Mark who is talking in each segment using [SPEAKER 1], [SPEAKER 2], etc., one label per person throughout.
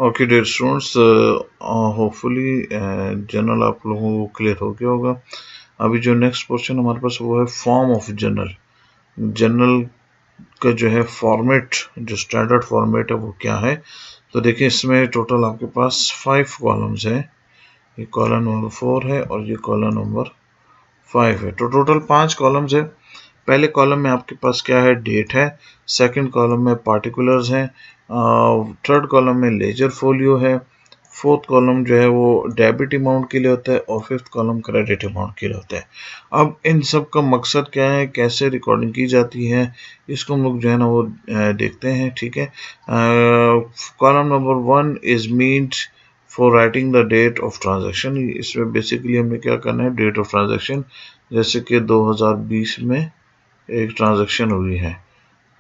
[SPEAKER 1] Okay dear students, hopefully general आप लोगों को क्लियर हो गया होगा। अभी जो नेक्स्ट पोर्शन हमारे पास वो है फॉर्म ऑफ जनरल। जनरल का जो है फॉर्मेट, जो स्टैंडर्ड फॉर्मेट है वो क्या है। तो देखिए इसमें टोटल आपके पास 5 कॉलम्स हैं। ये कॉलम नंबर 4 है और ये कॉलम नंबर 5 है। तो टोटल 5 कॉलम्स है। पहले कॉलम में आपके पास क्या है, डेट है। सेकंड कॉलम में पार्टिकुलर्स हैं। थर्ड कॉलम में लेजर फोलियो है। फोर्थ कॉलम जो है वो डेबिट अमाउंट के लिए होता है और फिफ्थ कॉलम क्रेडिट अमाउंट के लिए होता है। अब इन सब का मकसद क्या है, कैसे रिकॉर्डिंग की जाती है, इसको हम लोग जो है ना वो देखते हैं। ठीक है, column number 1 is meant for writing the date of transaction. इसमें बेसिकली हमें क्या करना है, डेट ऑफ ट्रांजैक्शन। जैसे कि 2020 में एक ट्रांजैक्शन हुई है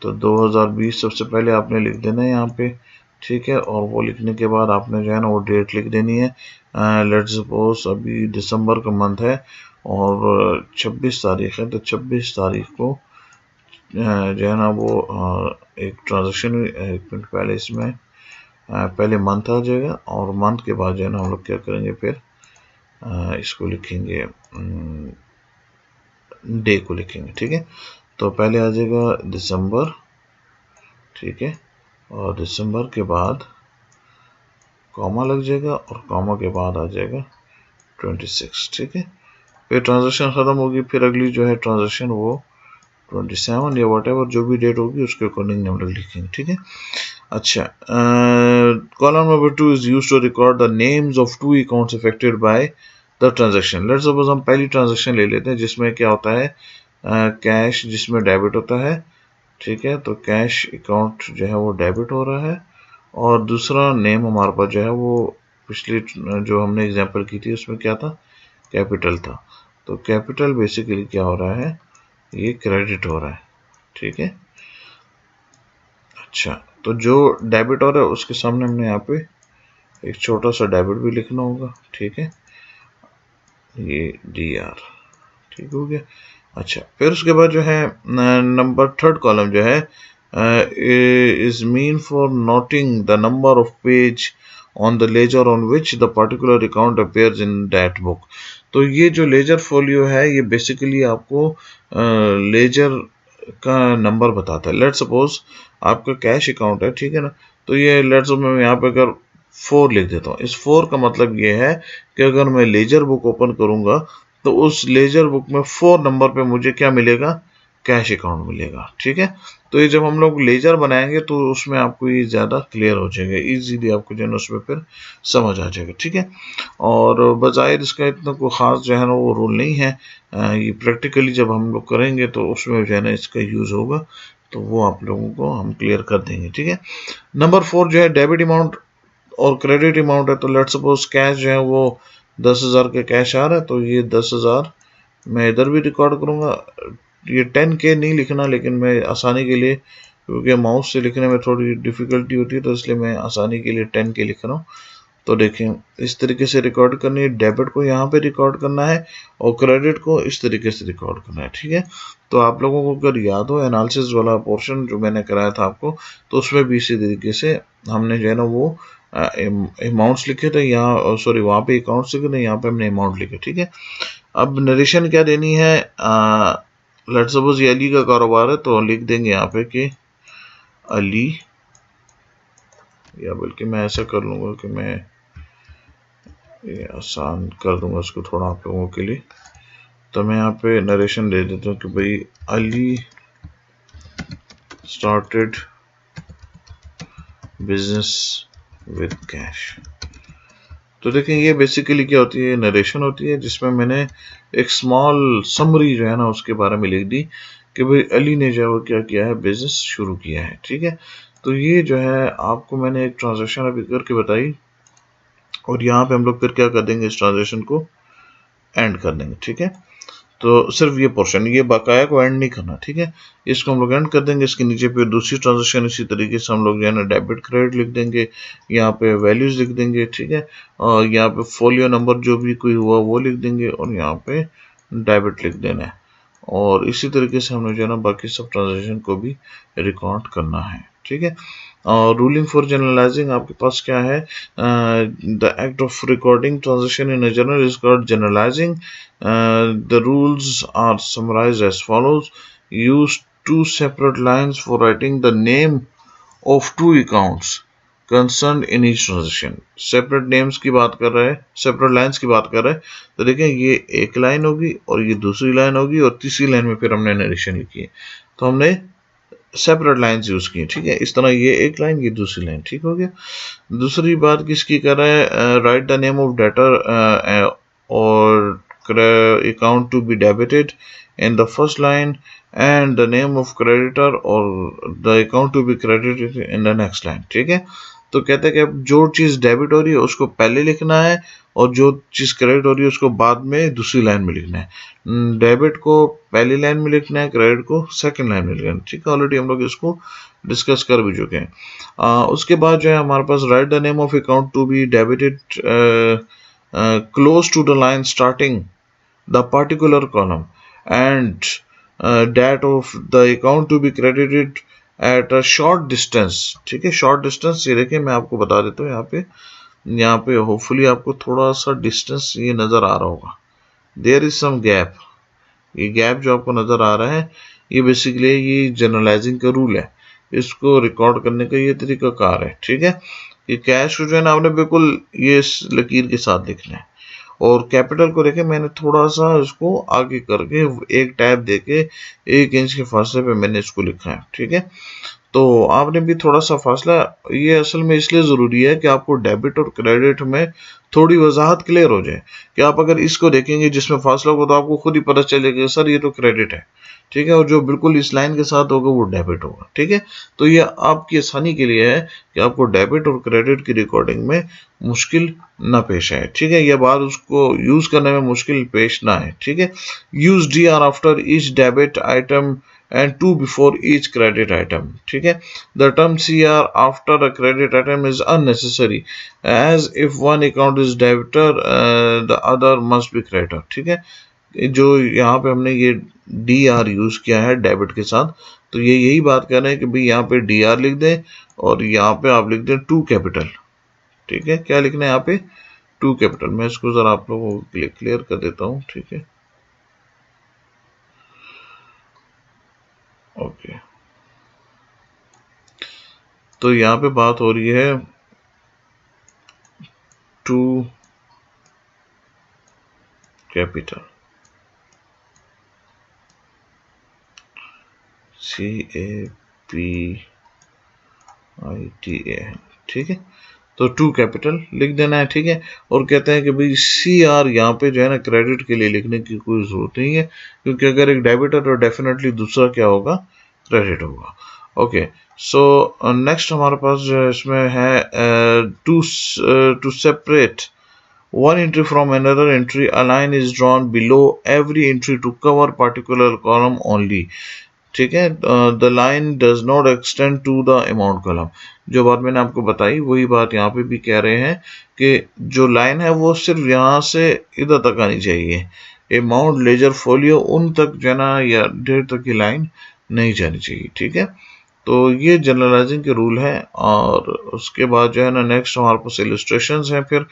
[SPEAKER 1] तो 2020 सबसे पहले आपने लिख देना है यहाँ पे। ठीक है, और वो लिखने के बाद आपने जो है ना वो डेट लिख देनी है। लेट्स सपोज अभी दिसंबर का मंथ है और 26 तारीख है, तो 26 तारीख को जो है ना वो एक ट्रांजैक्शन, एक मिनट पहले इसमें पहले मंथ आ जाएगा और मंथ के बाद जो है ना हम लोग क्या करेंगे, फिर इसको लिखेंगे, डे को लिखेंगे। ठीक है, तो पहले आ जाएगा दिसंबर। ठीक है, और दिसंबर के बाद कॉमा लग जाएगा और कॉमा के बाद आ जाएगा 26। ठीक है, फिर ट्रांजैक्शन खत्म होगी, फिर अगली जो है ट्रांजैक्शन वो 27 या वॉट जो भी डेट होगी उसके अकॉर्डिंग हम लोग लिखेंगे। ठीक है, अच्छा, column number 2 is used to record the names of 2 accounts affected by the transaction. Let's suppose हम पहली ट्रांजैक्शन ले लेते हैं जिसमें क्या होता है, कैश जिसमें डेबिट होता है। ठीक है, तो कैश अकाउंट जो है वो डेबिट हो रहा है और दूसरा नेम हमारे पास जो है वो पिछली जो हमने एग्जांपल की थी उसमें क्या था, कैपिटल था। तो कैपिटल बेसिकली क्या हो रहा है, ये क्रेडिट हो रहा है। ठीक है, अच्छा, तो जो डेबिट हो रहा है उसके सामने हमने यहाँ पे एक छोटा सा डेबिट भी लिखना होगा। ठीक है, ये DR। ठीक हो गया। अच्छा, फिर उसके बाद जो है नंबर थर्ड कॉलम जो है is mean for noting the number of page on the ledger on which the particular account appears in that book. तो ये जो लेजर फोलियो है ये बेसिकली आपको लेजर का नंबर बताता है। लेट सपोज आपका कैश अकाउंट है, ठीक है ना, तो ये लेट सपोज मैं यहाँ पे अगर 4 लिख देता हूँ, इस 4 का मतलब ये है कि अगर मैं लेजर बुक ओपन करूंगा तो उस लेजर बुक में 4 नंबर पे मुझे क्या मिलेगा, कैश अकाउंट मिलेगा। ठीक है, तो ये जब हम लोग लेजर बनाएंगे तो उसमें आपको ये ज़्यादा क्लियर हो जाएगा, इजीली आपको जो है उसमें फिर समझ आ जाएगा। ठीक है, और बजाय इसका इतना कोई ख़ास जो है ना वो रूल नहीं है। ये प्रैक्टिकली जब हम लोग करेंगे तो उसमें जो है ना इसका यूज़ होगा, तो वो आप लोगों को हम क्लियर कर देंगे। ठीक है, नंबर 4 जो है डेबिट अमाउंट और क्रेडिट अमाउंट है। तो लेट सपोज कैश जो है वो 10,000 के कैश आ रहा है, तो ये 10,000 मैं इधर भी रिकॉर्ड करूंगा। ये 10K नहीं लिखना, लेकिन मैं आसानी के लिए, क्योंकि माउस से लिखने में थोड़ी डिफिकल्टी होती है तो इसलिए मैं आसानी के लिए 10K लिख रहा हूँ। तो देखें इस तरीके से रिकॉर्ड करनी है, डेबिट को यहाँ पे रिकॉर्ड करना है और क्रेडिट को इस तरीके से रिकॉर्ड करना है। ठीक है, तो आप लोगों को अगर याद हो एनालिसिस वाला पोर्शन जो मैंने कराया था आपको, तो उसमें भी इसी तरीके से हमने जो है ना वो अमाउंट्स लिखे थे, यहाँ सॉरी वहाँ पे अकाउंट्स लिखे थे, यहाँ पे हमने अमाउंट लिखे। ठीक है, अब नरेशन क्या देनी है, लेट सपोज ये अली का कारोबार है तो लिख देंगे यहाँ पे कि अली, या बल्कि मैं ऐसा कर लूँगा कि मैं ये आसान कर दूंगा इसको थोड़ा आप लोगों के लिए। तो मैं यहाँ पे नरेशन दे देता हूँ कि भाई Ali started business with cash. तो देखें ये बेसिकली क्या होती है, नरेशन होती है जिसमें मैंने एक स्मॉल समरी जो है ना उसके बारे में लिख दी कि भाई अली ने जो है वो क्या किया है, बिजनेस शुरू किया है। ठीक है, तो ये जो है आपको मैंने एक ट्रांजेक्शन अभी करके बताई और यहाँ पे हम लोग फिर क्या कर देंगे, इस ट्रांजेक्शन को एंड कर देंगे। ठीक है, तो सिर्फ ये पोर्शन, ये बकाया को एंड नहीं करना। ठीक है, इसको हम लोग एंड कर देंगे। इसके नीचे पे दूसरी ट्रांजेक्शन इसी तरीके से हम लोग जो है ना डेबिट क्रेडिट लिख देंगे, यहाँ पे वैल्यूज लिख देंगे। ठीक है, और यहाँ पे फोलियो नंबर जो भी कोई हुआ वो लिख देंगे और यहाँ पे डेबिट लिख देना है। और इसी तरीके से हमने जो है ना बाकी सब ट्रांजेक्शन को भी रिकॉर्ड करना है। ठीक है, और रूलिंग फॉर जनरलाइजिंग आपके पास क्या है, the act of recording transaction in a journal is called journalising. The rules are summarised as follows. Use two separate lines for writing the name of two accounts concern in each transaction. Separate names की बात कर रहे हैं, separate lines की बात कर रहे हैं, तो देखें ये एक लाइन होगी और ये दूसरी लाइन होगी और तीसरी लाइन में फिर हमने नरेशन लिखी है, तो हमने सेपरेट लाइन्स यूज की. ठीक है, इस तरह ये एक लाइन, ये दूसरी लाइन. ठीक हो गया. दूसरी बात किसकी कर रहा है, write the name of debtor और account to be debited in the first line and the name of creditor or the account to be credited in the next line. ठीक है, तो कहते हैं कि जो चीज डेबिट हो रही है उसको पहले लिखना है और जो चीज क्रेडिट हो रही है उसको बाद में दूसरी लाइन में लिखना है. डेबिट को पहली लाइन में लिखना है, क्रेडिट को सेकंड लाइन में लिखना है. ठीक है, ऑलरेडी हम लोग इसको डिस्कस कर भी चुके हैं. उसके बाद जो है हमारे पास write the name of account to be debited close to the line starting the particular column and that of the account to be credited at a short distance. ठीक है, short distance ये देखिए मैं आपको बता देता हूँ, यहाँ पे होपफुली आपको थोड़ा सा डिस्टेंस ये नजर आ रहा होगा. There is some gap. ये गैप जो आपको नजर आ रहा है ये बेसिकली ये जनरलाइजिंग का रूल है, इसको रिकॉर्ड करने का ये तरीका कार है. ठीक है, ये कैश को जो है ना आपने बिल्कुल ये लकीर के साथ लिखना है और कैपिटल को देखें मैंने थोड़ा सा इसको आगे करके एक टैब देके 1 इंच के फासले पे मैंने इसको लिखा है. ठीक है, तो आपने भी थोड़ा सा फासला, ये असल में इसलिए ज़रूरी है कि आपको डेबिट और क्रेडिट में थोड़ी वजाहत क्लियर हो जाए कि आप अगर इसको देखेंगे जिसमें फासला होगा तो आपको खुद ही पता चलेगा सर ये तो क्रेडिट है. ठीक है, और जो बिल्कुल इस लाइन के साथ होगा वो डेबिट होगा. ठीक है, तो ये आपकी आसानी के लिए है कि आपको डेबिट और क्रेडिट की रिकॉर्डिंग में मुश्किल ना पेश आए. ठीक है, यह बात उसको यूज करने में मुश्किल पेश ना आए. ठीक है, use DR after each debit item and 2 before each credit item. ठीक है, the term CR after a credit item is unnecessary as if one account is debitor the other must be creditor. ठीक है, जो यहाँ पे हमने ये DR use किया है डेबिट के साथ, तो ये यही बात कर रहे हैं कि भाई यहाँ पे DR लिख दें और यहाँ पे आप लिख दें 2 कैपिटल. ठीक है, क्या लिखना है यहाँ पे 2 कैपिटल. मैं इसको जरा आप लोगों को क्लियर कर देता हूँ. ठीक है, ओके, तो यहाँ पे बात हो रही है 2 कैपिटल CAPITAL. ठीक है, तो 2 कैपिटल लिख देना है. ठीक है, और कहते हैं कि भाई CR यहाँ पे जो है ना क्रेडिट के लिए लिखने की कोई जरूरत नहीं है क्योंकि अगर एक डेबिट है तो डेफिनेटली दूसरा क्या होगा, क्रेडिट होगा. ओके, सो नेक्स्ट हमारे पास जो है इसमें है two separate one entry from another entry, a line is drawn below every entry to cover particular column only. ठीक है, the line does not extend to the amount column. जो बात मैंने आपको बताई वही बात यहाँ पे भी कह रहे हैं कि जो लाइन है वो सिर्फ यहाँ से इधर तक आनी चाहिए, अमाउंट लेजर फोलियो उन तक जो है ना या डेट तक की लाइन नहीं जानी चाहिए. ठीक है, तो ये जनरलाइजिंग के रूल है. और उसके बाद जो है ना नेक्स्ट हमारे पास इलस्ट्रेशंस हैं. फिर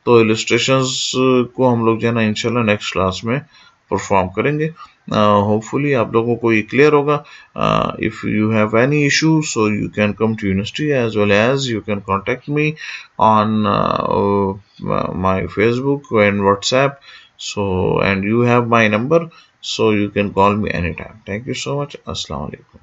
[SPEAKER 1] तो इलस्ट्रेशंस को हम लोग जो है ना इंशाल्लाह नेक्स्ट क्लास में परफॉर्म करेंगे. होपफुली आप लोगों को ये क्लियर होगा. If you have any issue so you can come to university as well as you can contact me on my Facebook and WhatsApp. So and you have my number, so you can call me anytime. Thank you so much. Assalamu alaikum.